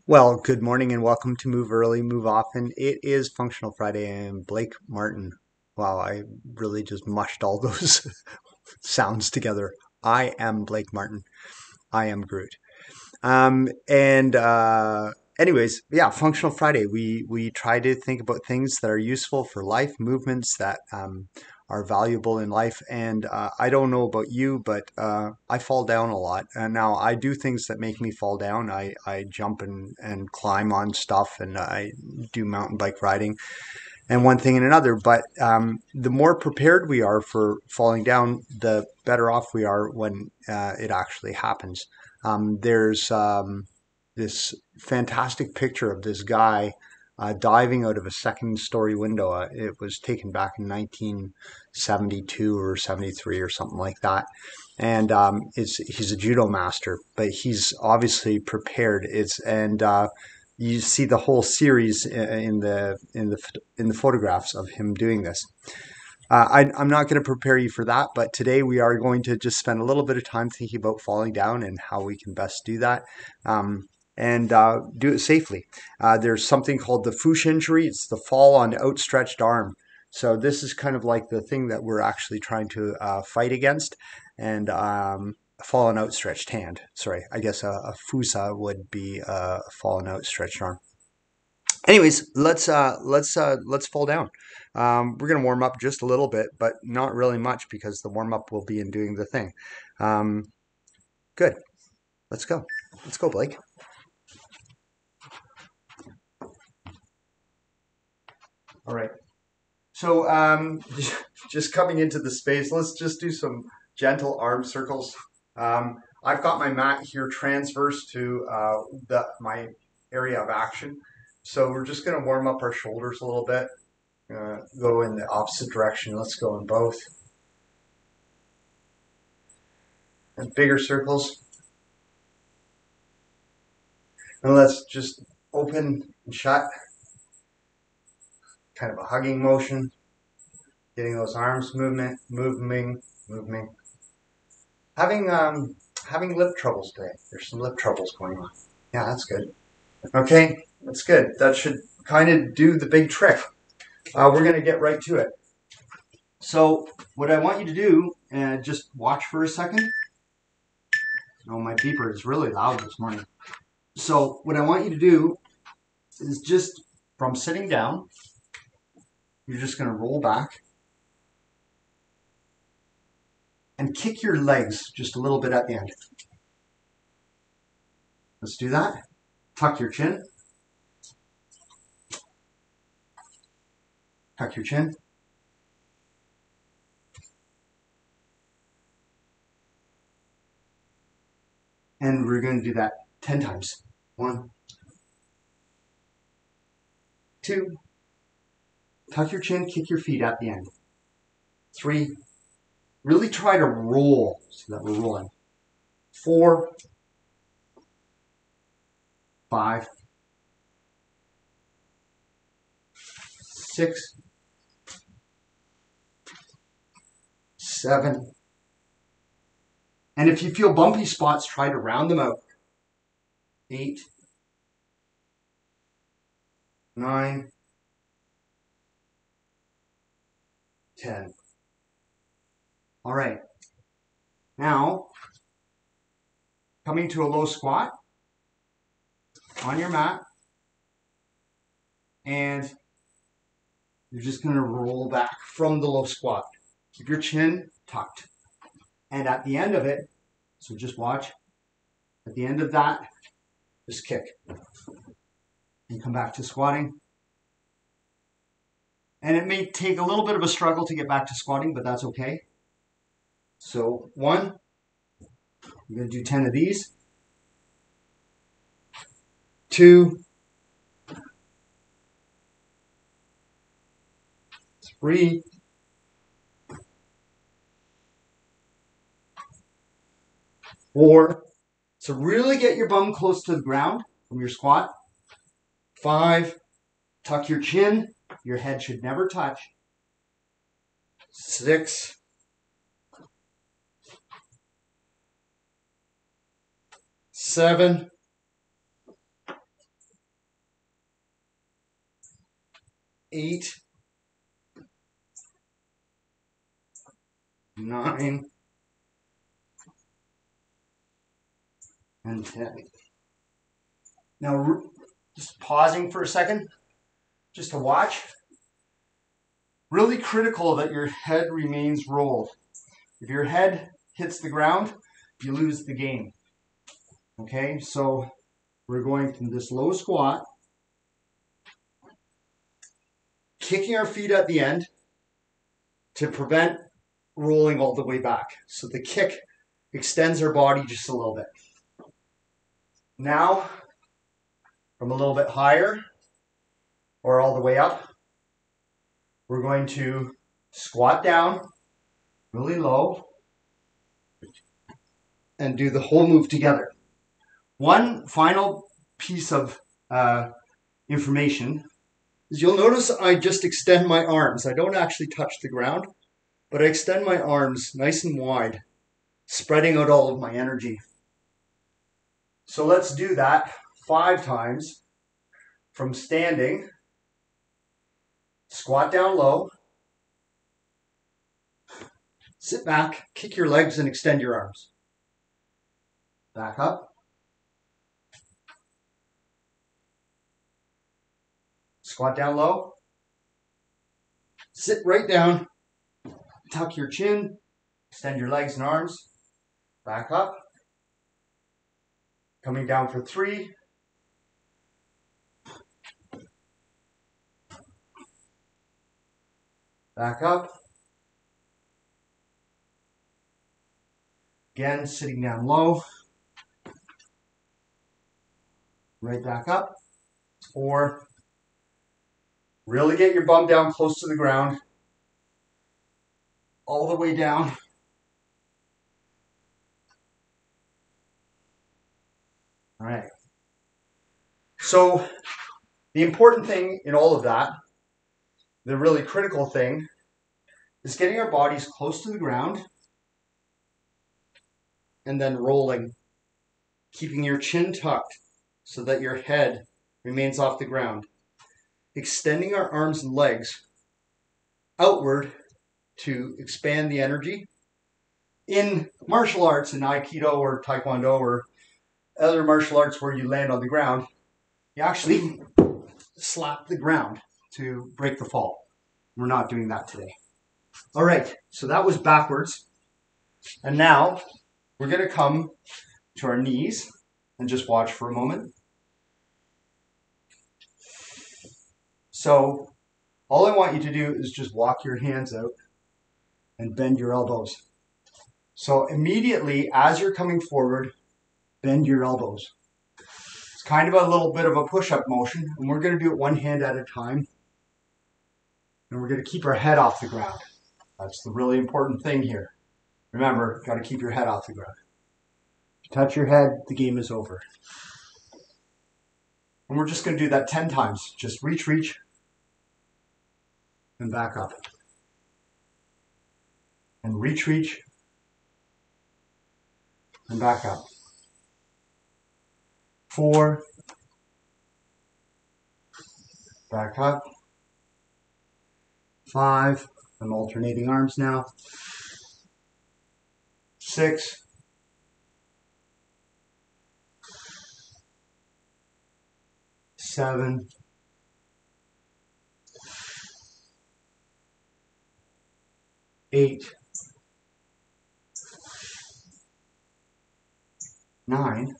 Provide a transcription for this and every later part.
Well, good morning and welcome to Move Early, Move Often. It is Functional Friday. I am Blake Martin. Wow, I really just mushed all those sounds together. I am Blake Martin. I am Groot. Anyways, yeah, Functional Friday. We try to think about things that are useful for life, movements that are valuable in life. And I don't know about you, but I fall down a lot. And now I do things that make me fall down. I jump and climb on stuff, and I do mountain bike riding and one thing and another. But the more prepared we are for falling down, the better off we are when it actually happens. There's this fantastic picture of this guy diving out of a second story window. It was taken back in 1972 or 73 or something like that. And he's a judo master, but he's obviously prepared. You see the whole series in the photographs of him doing this. I'm not going to prepare you for that, but today we are going to just spend a little bit of time thinking about falling down and how we can best do that. And do it safely. There's something called the Fuchs injury. It's the fall on outstretched arm. So this is kind of like the thing that we're actually trying to fight against. And fall on outstretched hand. Sorry, I guess a fusa would be a fall on outstretched arm. Anyways, let's fall down. We're gonna warm up just a little bit, but not really much because the warm up will be in doing the thing. Good. Let's go. Let's go, Blake. All right. So just coming into the space, let's just do some gentle arm circles. I've got my mat here transverse to my area of action. So we're just going to warm up our shoulders a little bit. Go in the opposite direction. Let's go in both. And bigger circles. And let's just open and shut. Kind of a hugging motion. Getting those arms moving. Having lip troubles today. There's some lip troubles going on. Yeah, that's good. Okay, that's good. That should kind of do the big trick. We're going to get right to it. So what I want you to do, just watch for a second. Oh, my beeper is really loud this morning. So what I want you to do is just from sitting down, you're just going to roll back and kick your legs just a little bit at the end. Let's do that. Tuck your chin. Tuck your chin. And we're going to do that 10 times. 1, 2. Tuck your chin, kick your feet at the end. 3. Really try to roll so that we're rolling. 4, 5, 6, 7. And if you feel bumpy spots, try to round them out. 8, 9, 10. All right. Now, coming to a low squat on your mat, and you're just going to roll back from the low squat. Keep your chin tucked. And at the end of it, so just watch, at the end of that, just kick. And come back to squatting. And it may take a little bit of a struggle to get back to squatting, but that's okay. So 1, you're going to do 10 of these. 2, 3, 4. So really get your bum close to the ground from your squat. 5, tuck your chin. Your head should never touch. 6, 7, 8, 9, and 10. Now, just pausing for a second, just to watch. Really critical that your head remains rolled. If your head hits the ground, you lose the game. Okay, so we're going from this low squat, kicking our feet at the end to prevent rolling all the way back. So the kick extends our body just a little bit. Now, from a little bit higher or all the way up, we're going to squat down really low and do the whole move together. One final piece of information is you'll notice I just extend my arms. I don't actually touch the ground, but I extend my arms nice and wide, spreading out all of my energy. So let's do that 5 times from standing. Squat down low. Sit back, kick your legs and extend your arms. Back up. Squat down low. Sit right down. Tuck your chin. Extend your legs and arms. Back up. Coming down for 3. Back up. Again, sitting down low. Right back up. 4. Really get your bum down close to the ground. All the way down. All right. So the important thing in all of that, the really critical thing, is getting our bodies close to the ground and then rolling, keeping your chin tucked so that your head remains off the ground. Extending our arms and legs outward to expand the energy. In martial arts, in Aikido or Taekwondo or other martial arts where you land on the ground, you actually slap the ground to break the fall. We're not doing that today. All right, so that was backwards. And now we're going to come to our knees and just watch for a moment. So all I want you to do is just walk your hands out and bend your elbows. So immediately as you're coming forward, bend your elbows. It's kind of a little bit of a push-up motion, and we're going to do it one hand at a time. And we're going to keep our head off the ground. That's the really important thing here. Remember, got to keep your head off the ground. If you touch your head, the game is over. And we're just going to do that 10 times. Just reach, reach, and back up. And reach, reach, and back up. 4, back up. 5, I'm alternating arms now. 6, 7, 8, 9,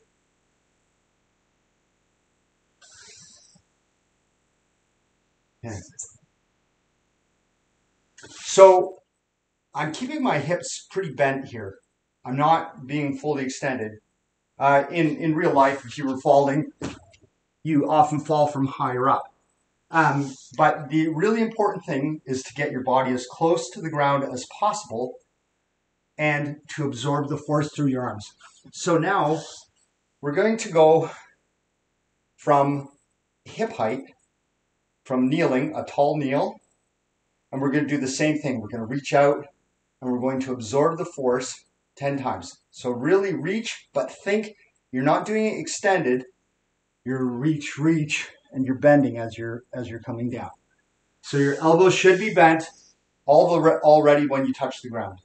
10. So I'm keeping my hips pretty bent here. I'm not being fully extended. In real life, if you were falling, you often fall from higher up. But the really important thing is to get your body as close to the ground as possible and to absorb the force through your arms. So now we're going to go from hip height, from kneeling, a tall kneel, and we're going to do the same thing. We're going to reach out and we're going to absorb the force 10 times. So really reach, but think you're not doing it extended. You're reach, reach, and you're bending as you're coming down. So your elbows should be bent already when you touch the ground.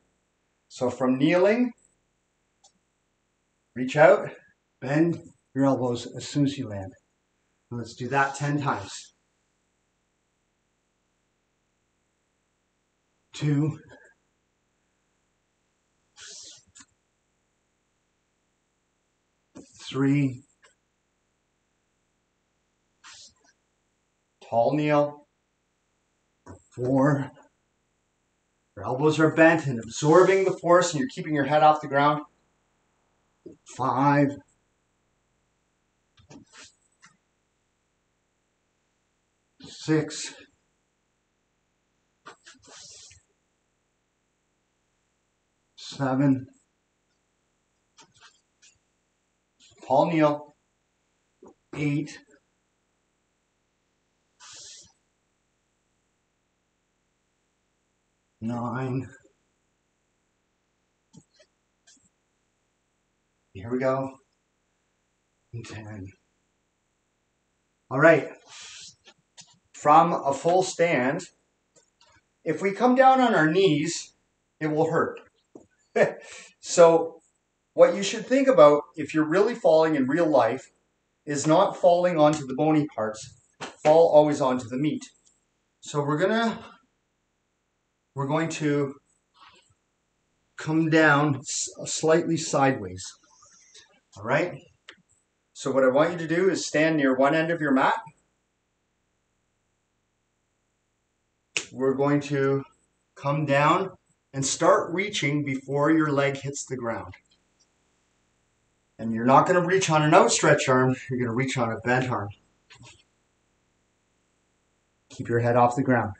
So from kneeling, reach out, bend your elbows as soon as you land. Let's do that 10 times. 2, 3, tall kneel, 4, your elbows are bent and absorbing the force and you're keeping your head off the ground. 5, 6, 7, tall kneel, 8, 9, here we go, and 10. All right, from a full stand, if we come down on our knees, it will hurt. So what you should think about if you're really falling in real life is not falling onto the bony parts, fall always onto the meat. So we're going to come down slightly sideways. All right? So what I want you to do is stand near one end of your mat. We're going to come down and start reaching before your leg hits the ground. And you're not going to reach on an outstretched arm, you're going to reach on a bent arm. Keep your head off the ground.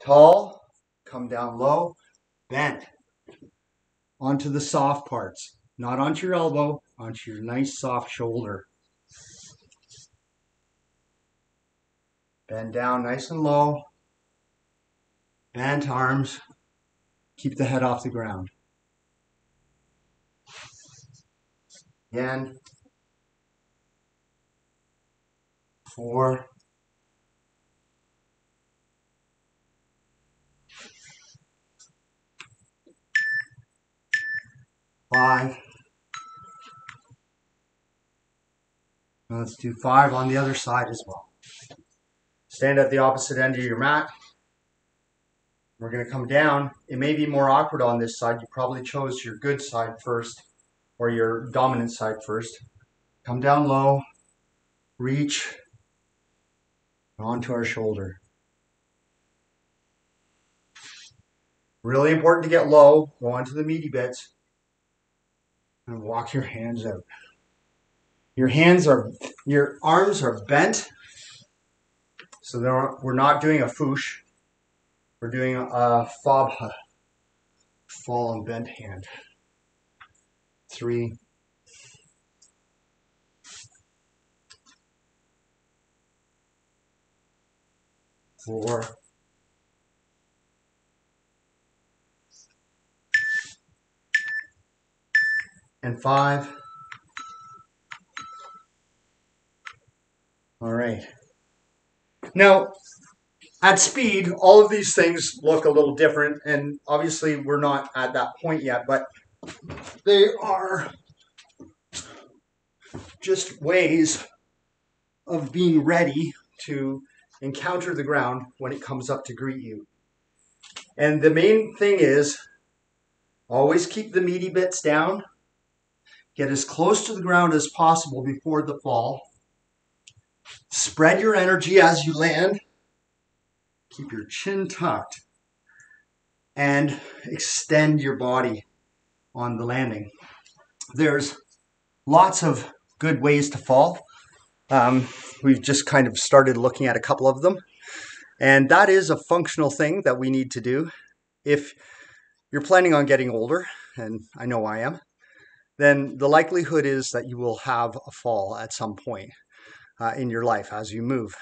Tall, come down low, bent. Onto the soft parts, not onto your elbow, onto your nice soft shoulder. Bend down nice and low. Bent arms. Keep the head off the ground. Again. 4. 5. Let's do 5 on the other side as well. Stand at the opposite end of your mat. We're going to come down. It may be more awkward on this side. You probably chose your good side first, or your dominant side first. Come down low, reach onto our shoulder. Really important to get low, go onto the meaty bits, and walk your hands out. Your arms are bent, so we're not doing a foosh. We're doing a fob, fall and bent hand. 3, 4, 5. All right. Now, at speed, all of these things look a little different, and obviously we're not at that point yet, but they are just ways of being ready to encounter the ground when it comes up to greet you. And the main thing is, always keep the meaty bits down, get as close to the ground as possible before the fall, spread your energy as you land, keep your chin tucked, and extend your body on the landing. There's lots of good ways to fall. We've just kind of started looking at a couple of them. And that is a functional thing that we need to do. If you're planning on getting older, and I know I am, then the likelihood is that you will have a fall at some point in your life as you move.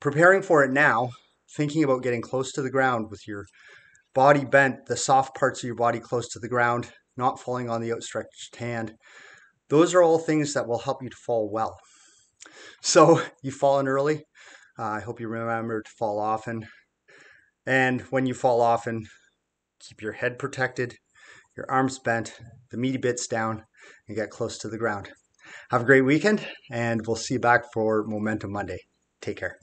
Preparing for it now, thinking about getting close to the ground with your body bent, the soft parts of your body close to the ground, not falling on the outstretched hand, those are all things that will help you to fall well. So you've fallen early. I hope you remember to fall often. And when you fall often, keep your head protected, your arms bent, the meaty bits down, and get close to the ground. Have a great weekend, and we'll see you back for Momentum Monday. Take care.